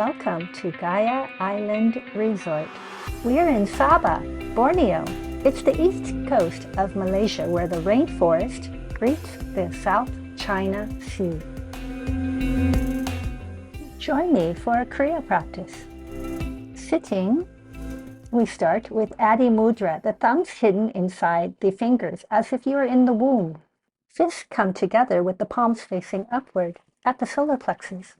Welcome to Gaia Island Resort. We are in Sabah, Borneo. It's the east coast of Malaysia where the rainforest greets the South China Sea. Join me for a Kriya practice. Sitting, we start with Adi Mudra, the thumbs hidden inside the fingers as if you are in the womb. Fists come together with the palms facing upward at the solar plexus.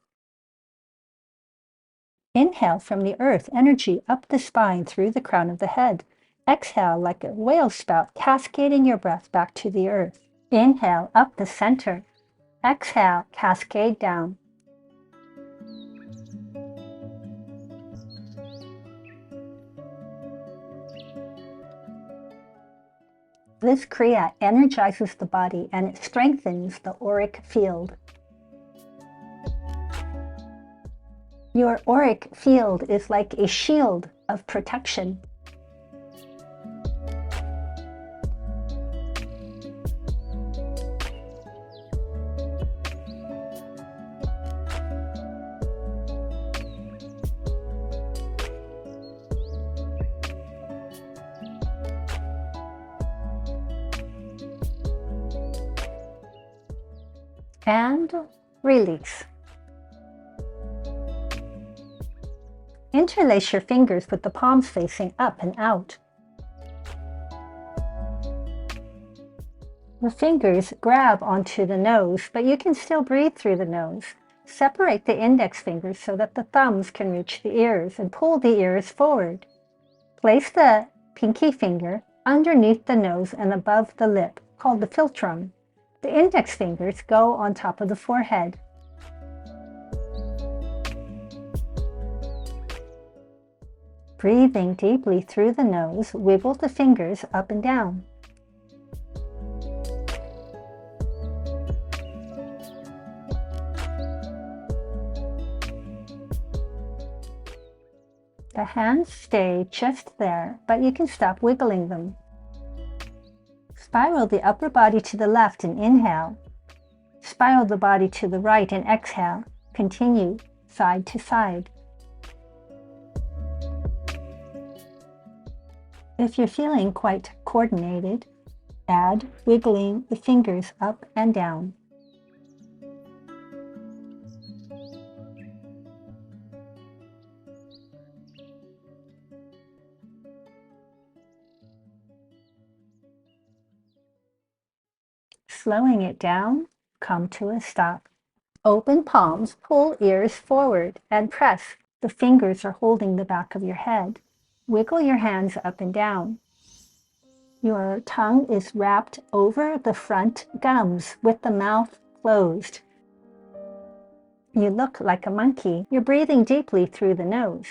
Inhale from the earth, energy up the spine through the crown of the head. Exhale like a whale spout, cascading your breath back to the earth. Inhale up the center. Exhale, cascade down. This Kriya energizes the body and it strengthens the auric field. Your auric field is like a shield of protection. And release. Interlace your fingers with the palms facing up and out. The fingers grab onto the nose, but you can still breathe through the nose. Separate the index fingers so that the thumbs can reach the ears and pull the ears forward. Place the pinky finger underneath the nose and above the lip, called the philtrum. The index fingers go on top of the forehead. Breathing deeply through the nose, wiggle the fingers up and down. The hands stay just there, but you can stop wiggling them. Spiral the upper body to the left and inhale. Spiral the body to the right and exhale. Continue side to side. If you're feeling quite coordinated, add wiggling the fingers up and down. Slowing it down, come to a stop. Open palms, pull ears forward and press. The fingers are holding the back of your head. Wiggle your hands up and down. Your tongue is wrapped over the front gums with the mouth closed. You look like a monkey. You're breathing deeply through the nose.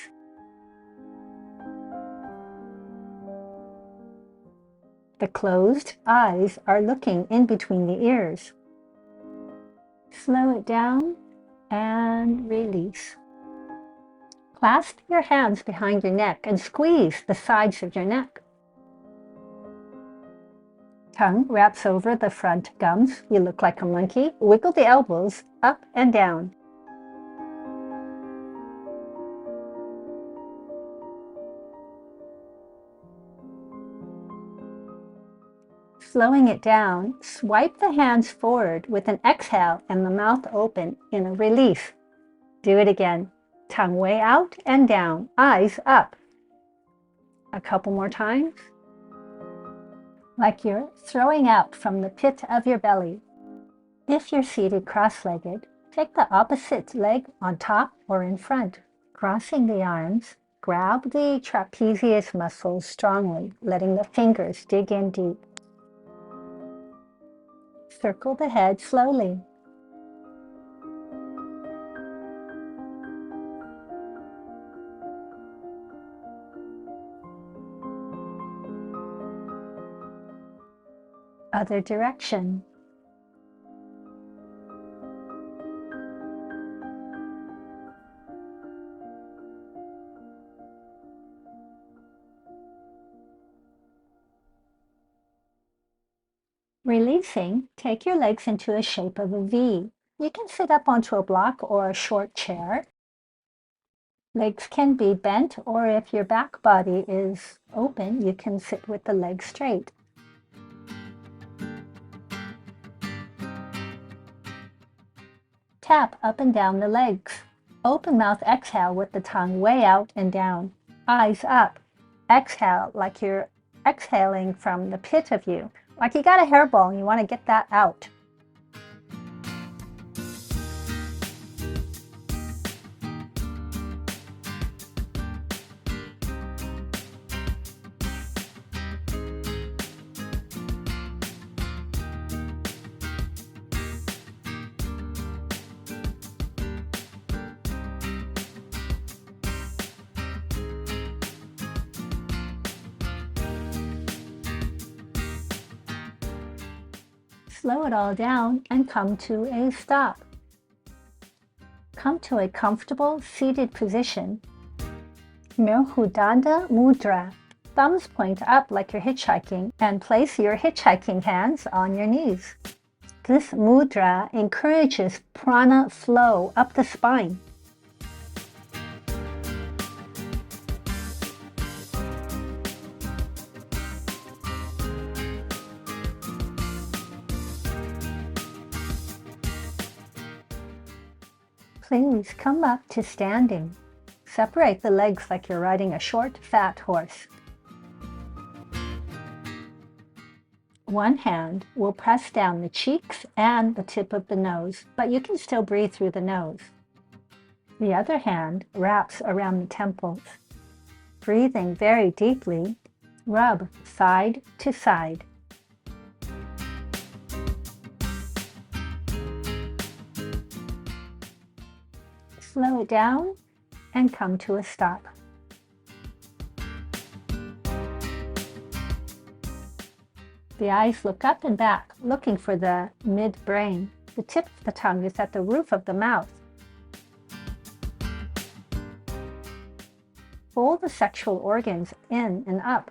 The closed eyes are looking in between the ears. Slow it down and release. Clasp your hands behind your neck and squeeze the sides of your neck. Tongue wraps over the front gums. You look like a monkey. Wiggle the elbows up and down. Slowing it down, swipe the hands forward with an exhale and the mouth open in a release. Do it again. Tongue way out and down, eyes up. A couple more times. Like you're throwing out from the pit of your belly. If you're seated cross-legged, take the opposite leg on top or in front. Crossing the arms, grab the trapezius muscles strongly, letting the fingers dig in deep. Circle the head slowly. Other direction. Releasing, take your legs into a shape of a V. You can sit up onto a block or a short chair. Legs can be bent, or if your back body is open, you can sit with the legs straight. Tap up and down the legs. Open mouth exhale with the tongue way out and down. Eyes up. Exhale like you're exhaling from the pit of you, like you got a hairball and you want to get that out. Slow it all down and come to a stop. Come to a comfortable seated position. Yogananda Mudra. Thumbs point up like you're hitchhiking and place your hitchhiking hands on your knees. This mudra encourages prana flow up the spine. Please come up to standing. Separate the legs like you're riding a short, fat horse. One hand will press down the cheeks and the tip of the nose, but you can still breathe through the nose. The other hand wraps around the temples. Breathing very deeply, rub side to side. Slow it down and come to a stop. The eyes look up and back, looking for the midbrain. The tip of the tongue is at the roof of the mouth. Pull the sexual organs in and up.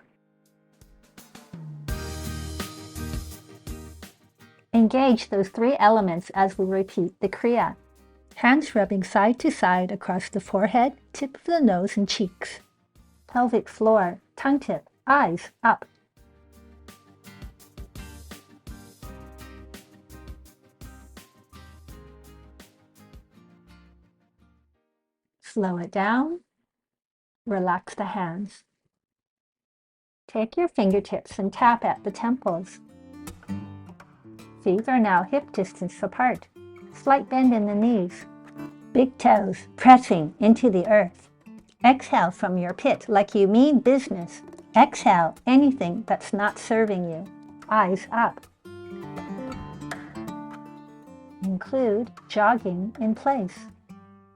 Engage those three elements as we repeat the Kriya. Hands rubbing side to side across the forehead, tip of the nose and cheeks. Pelvic floor, tongue tip, eyes up. Slow it down. Relax the hands. Take your fingertips and tap at the temples. Feet are now hip distance apart. Slight bend in the knees. Big toes pressing into the earth. Exhale from your pit like you mean business. Exhale anything that's not serving you. Eyes up. Include jogging in place.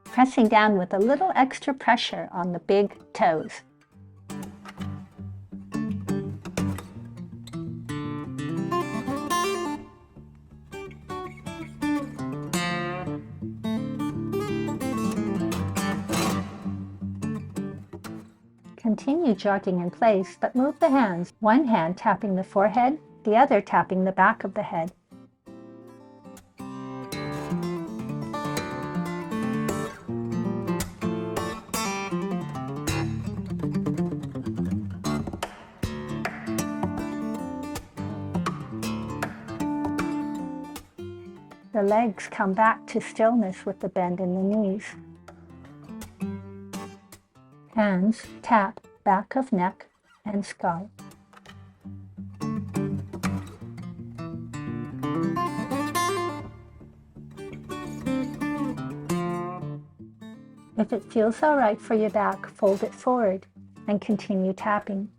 Pressing down with a little extra pressure on the big toes. Continue jogging in place, but move the hands, one hand tapping the forehead, the other tapping the back of the head. The legs come back to stillness with the bend in the knees. Hands tap back of neck and skull. If it feels all right for your back, fold it forward and continue tapping.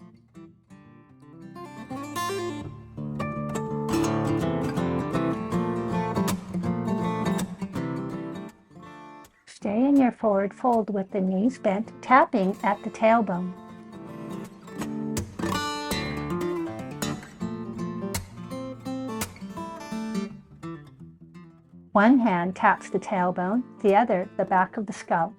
Stay in your forward fold with the knees bent, tapping at the tailbone. One hand taps the tailbone, the other the back of the skull.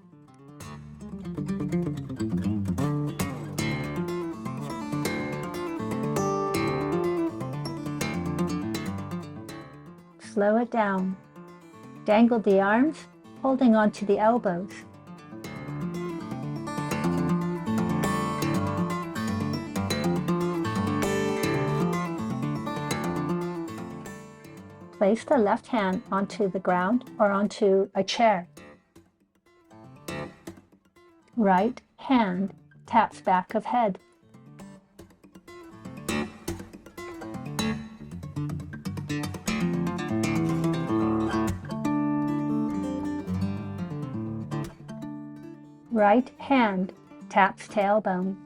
Slow it down. Dangle the arms, holding onto the elbows. Place the left hand onto the ground or onto a chair. Right hand taps back of head. Right hand taps tailbone.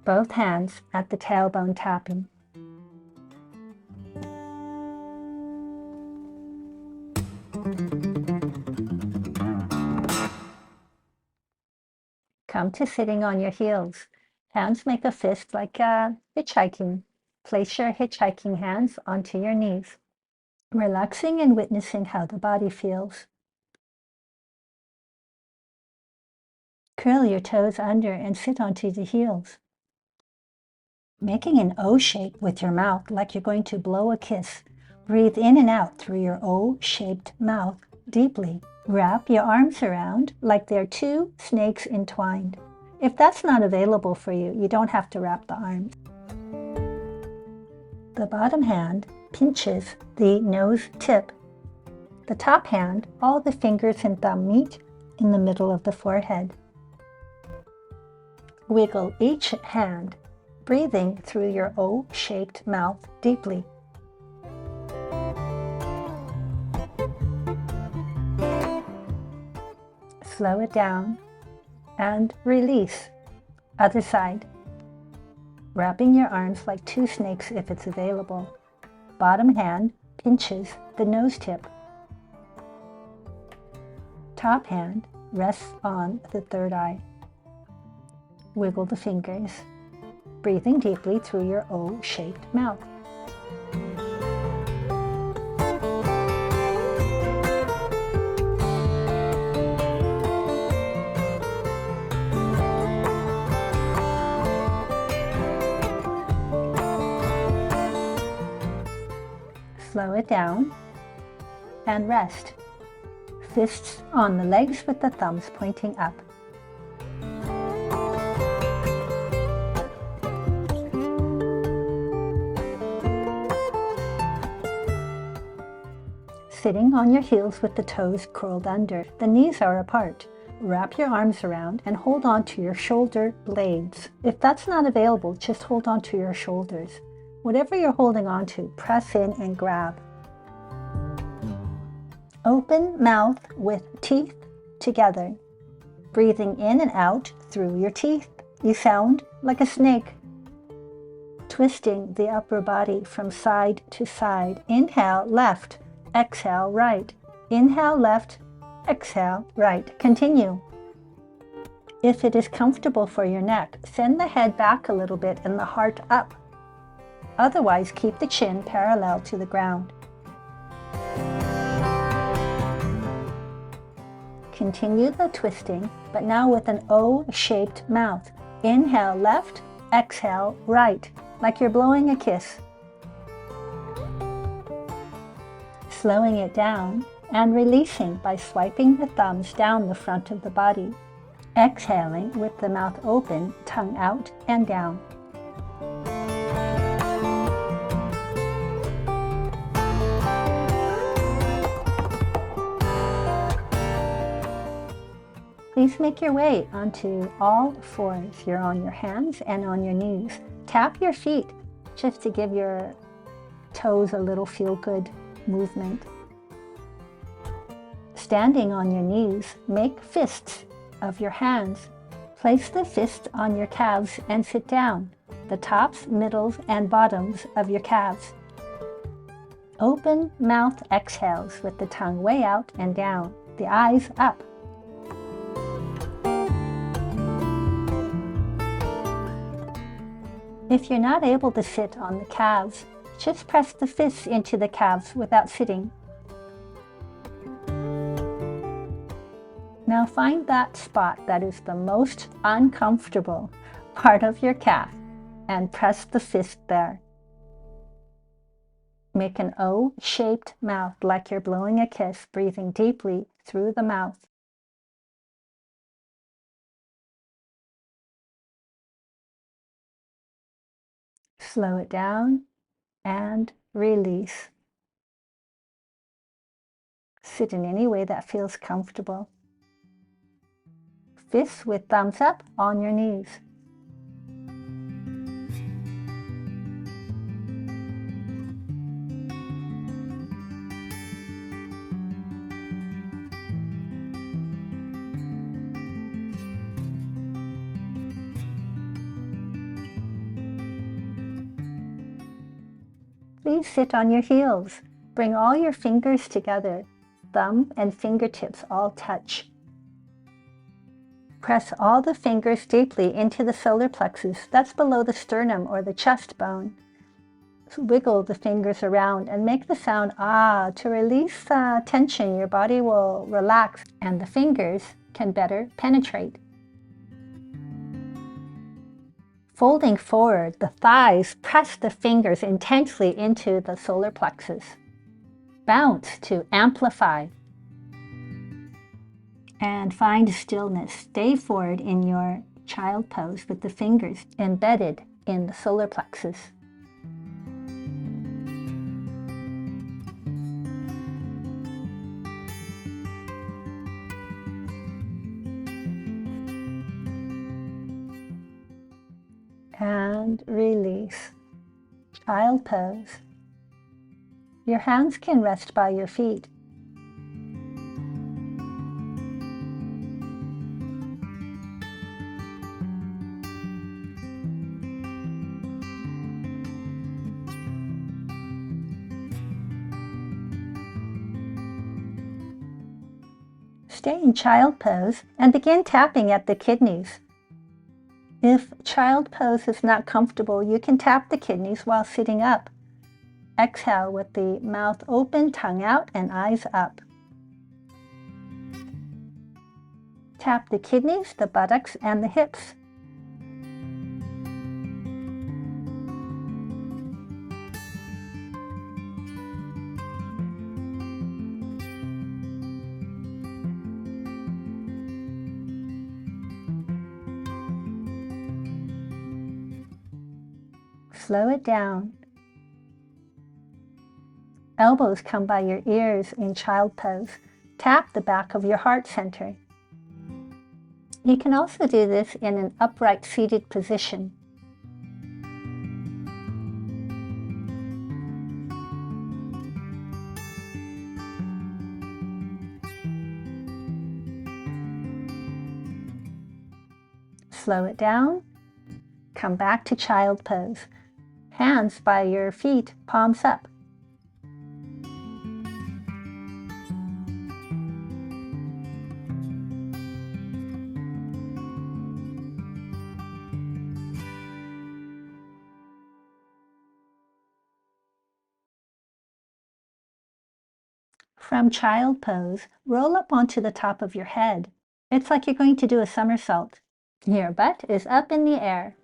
Both hands at the tailbone tapping. Come to sitting on your heels. Hands make a fist like hitchhiking. Place your hitchhiking hands onto your knees, relaxing and witnessing how the body feels. Curl your toes under and sit onto the heels. Making an O shape with your mouth like you're going to blow a kiss. Breathe in and out through your O-shaped mouth deeply. Wrap your arms around like they're two snakes entwined. If that's not available for you, you don't have to wrap the arms. The bottom hand pinches the nose tip. The top hand, all the fingers and thumb meet in the middle of the forehead. Wiggle each hand, breathing through your O-shaped mouth deeply. Slow it down and release. Other side. Wrapping your arms like two snakes if it's available. Bottom hand pinches the nose tip. Top hand rests on the third eye. Wiggle the fingers, breathing deeply through your O-shaped mouth. Slow it down and rest. Fists on the legs with the thumbs pointing up. Sitting on your heels with the toes curled under. The knees are apart. Wrap your arms around and hold on to your shoulder blades. If that's not available, just hold on to your shoulders. Whatever you're holding on to, press in and grab. Open mouth with teeth together. Breathing in and out through your teeth. You sound like a snake. Twisting the upper body from side to side. Inhale, left. Exhale, right. Inhale, left. Exhale, right. Continue. If it is comfortable for your neck, send the head back a little bit and the heart up. Otherwise, keep the chin parallel to the ground. Continue the twisting, but now with an O-shaped mouth. Inhale left, exhale right, like you're blowing a kiss. Slowing it down and releasing by swiping the thumbs down the front of the body. Exhaling with the mouth open, tongue out and down. Please make your way onto all fours. You're on your hands and on your knees. Tap your feet just to give your toes a little feel-good movement. Standing on your knees, make fists of your hands. Place the fists on your calves and sit down, the tops, middles, and bottoms of your calves. Open mouth exhales with the tongue way out and down, the eyes up. If you're not able to sit on the calves, just press the fists into the calves without sitting. Now find that spot that is the most uncomfortable part of your calf and press the fist there. Make an O-shaped mouth like you're blowing a kiss, breathing deeply through the mouth. Slow it down and release. Sit in any way that feels comfortable. Fists with thumbs up on your knees. Please sit on your heels. Bring all your fingers together. Thumb and fingertips all touch. Press all the fingers deeply into the solar plexus, that's below the sternum or the chest bone. Wiggle the fingers around and make the sound ah to release tension. Your body will relax and the fingers can better penetrate. Folding forward, the thighs press the fingers intensely into the solar plexus. Bounce to amplify. And find stillness. Stay forward in your child pose with the fingers embedded in the solar plexus. And release. Child pose. Your hands can rest by your feet. Stay in child pose and begin tapping at the kidneys. If child pose is not comfortable, you can tap the kidneys while sitting up. Exhale with the mouth open, tongue out, and eyes up. Tap the kidneys, the buttocks, and the hips. Slow it down. Elbows come by your ears in child pose. Tap the back of your heart center. You can also do this in an upright seated position. Slow it down. Come back to child pose. Hands by your feet, palms up. From child pose, roll up onto the top of your head. It's like you're going to do a somersault. Your butt is up in the air.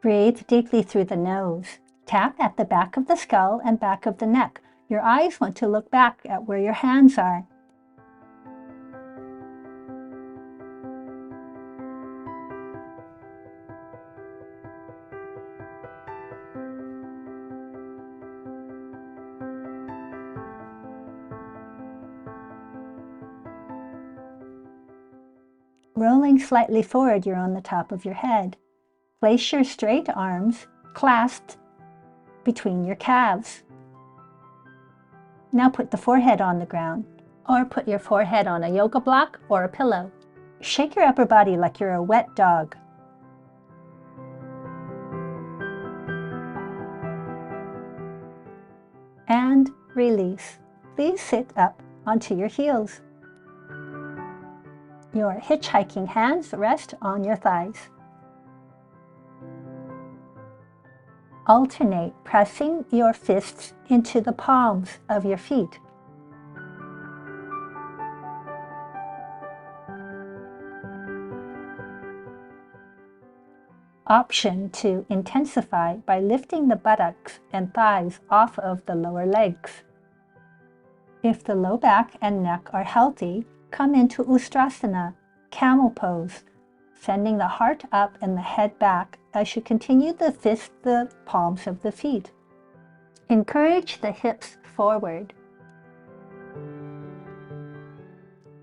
Breathe deeply through the nose. Tap at the back of the skull and back of the neck. Your eyes want to look back at where your hands are. Rolling slightly forward, you're on the top of your head. Place your straight arms clasped between your calves. Now put the forehead on the ground, or put your forehead on a yoga block or a pillow. Shake your upper body like you're a wet dog. And release. Please sit up onto your heels. Your hitchhiking hands rest on your thighs. Alternate pressing your fists into the palms of your feet. option to intensify by lifting the buttocks and thighs off of the lower legs. If the low back and neck are healthy, come into Ustrasana, camel pose, sending the heart up and the head back as you continue to fist the palms of the feet. Encourage the hips forward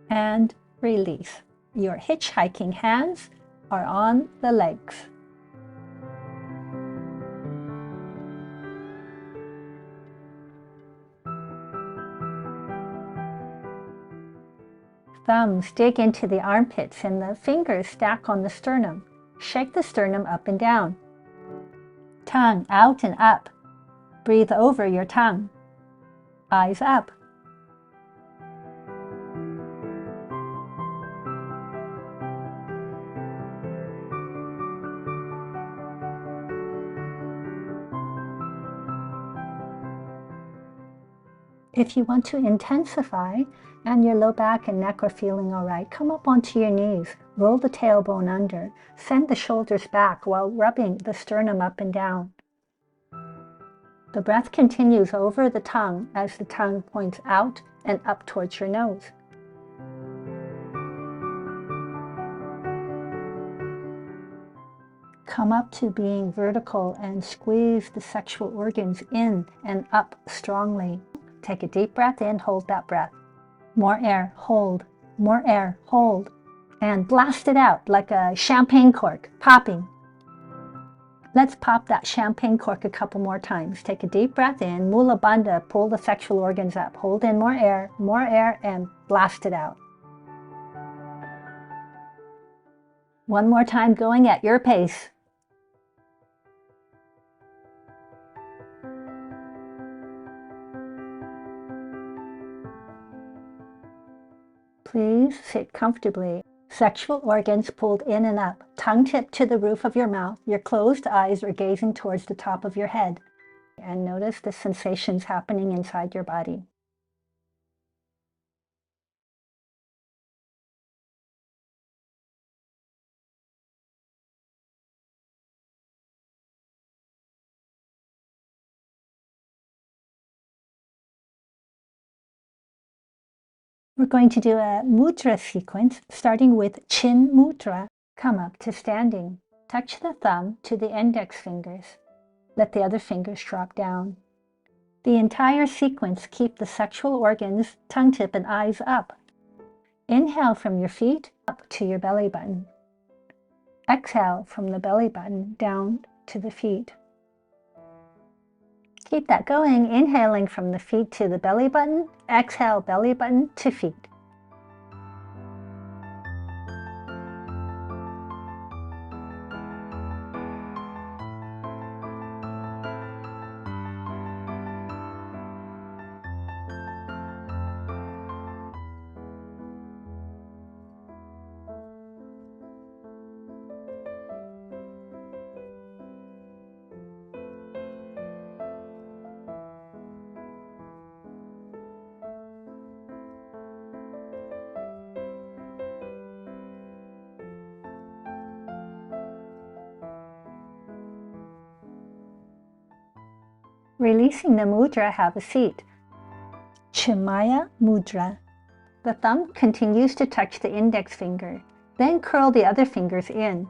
and release. Your hitchhiking hands are on the legs. Thumbs dig into the armpits and the fingers stack on the sternum. Shake the sternum up and down. Tongue out and up. Breathe over your tongue. Eyes up. If you want to intensify and your low back and neck are feeling all right, come up onto your knees, roll the tailbone under, send the shoulders back while rubbing the sternum up and down. The breath continues over the tongue as the tongue points out and up towards your nose. Come up to being vertical and squeeze the sexual organs in and up strongly. Take a deep breath in, hold that breath. More air, hold. More air, hold. And blast it out like a champagne cork, popping. Let's pop that champagne cork a couple more times. Take a deep breath in, Mula Bandha, pull the sexual organs up. Hold in more air, and blast it out. One more time, going at your pace. Please sit comfortably. Sexual organs pulled in and up, tongue tip to the roof of your mouth. Your closed eyes are gazing towards the top of your head. And notice the sensations happening inside your body. We're going to do a mudra sequence, starting with Chin Mudra. Come up to standing. Touch the thumb to the index fingers. Let the other fingers drop down. The entire sequence, keep the sexual organs, tongue tip, and eyes up. Inhale from your feet up to your belly button. Exhale from the belly button down to the feet. Keep that going, inhaling from the feet to the belly button. Exhale, belly button to feet. Releasing the mudra, have a seat. Chimaya Mudra. The thumb continues to touch the index finger, then curl the other fingers in.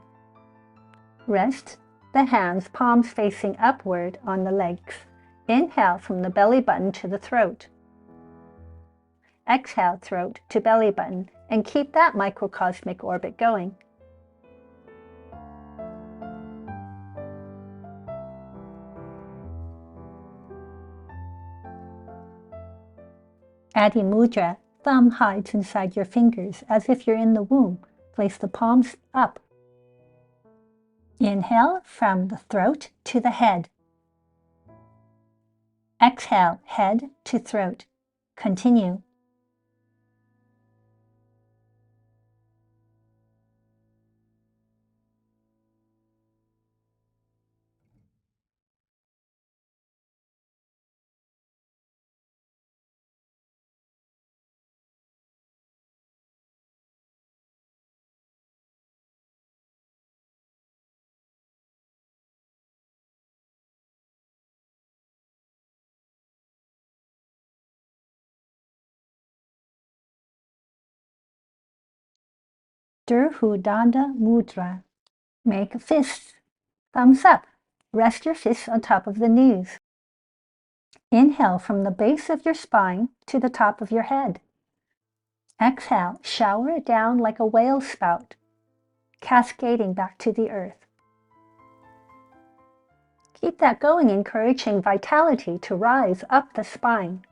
Rest the hands, palms facing upward on the legs. Inhale from the belly button to the throat. Exhale, throat to belly button, and keep that microcosmic orbit going. Adi Mudra, thumb hides inside your fingers as if you're in the womb. Place the palms up. Inhale from the throat to the head. Exhale, head to throat. Continue. Durhudanda Mudra. Make fists. Thumbs up. Rest your fists on top of the knees. Inhale from the base of your spine to the top of your head. Exhale, shower it down like a whale spout, cascading back to the earth. Keep that going, encouraging vitality to rise up the spine.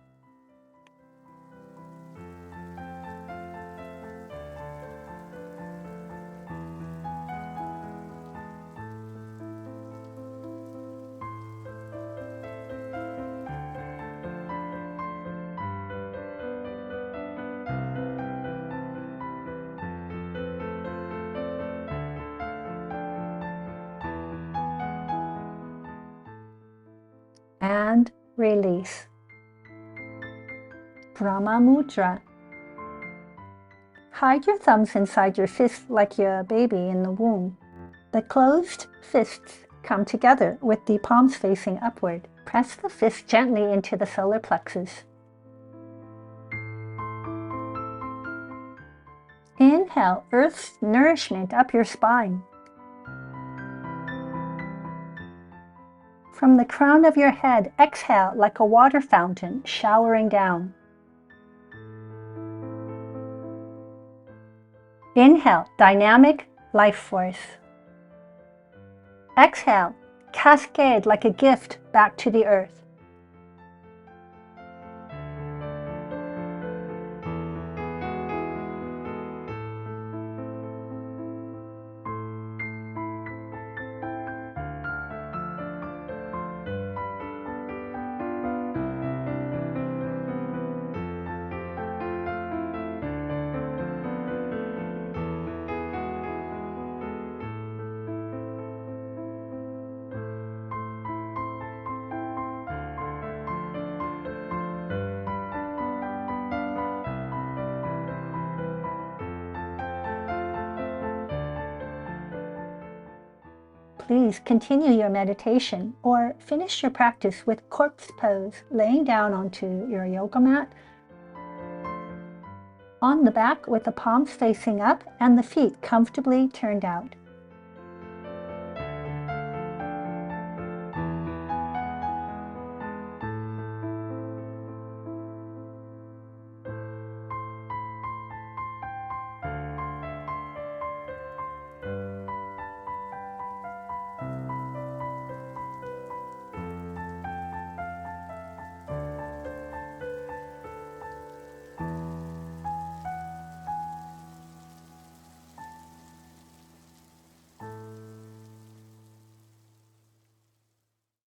And release. Brahma Mudra. Hide your thumbs inside your fists like you're a baby in the womb. The closed fists come together with the palms facing upward. Press the fist gently into the solar plexus. Inhale Earth's nourishment up your spine. From the crown of your head, exhale like a water fountain showering down. Inhale, dynamic life force. Exhale, cascade like a gift back to the earth. Please continue your meditation or finish your practice with corpse pose, laying down onto your yoga mat, on the back with the palms facing up and the feet comfortably turned out.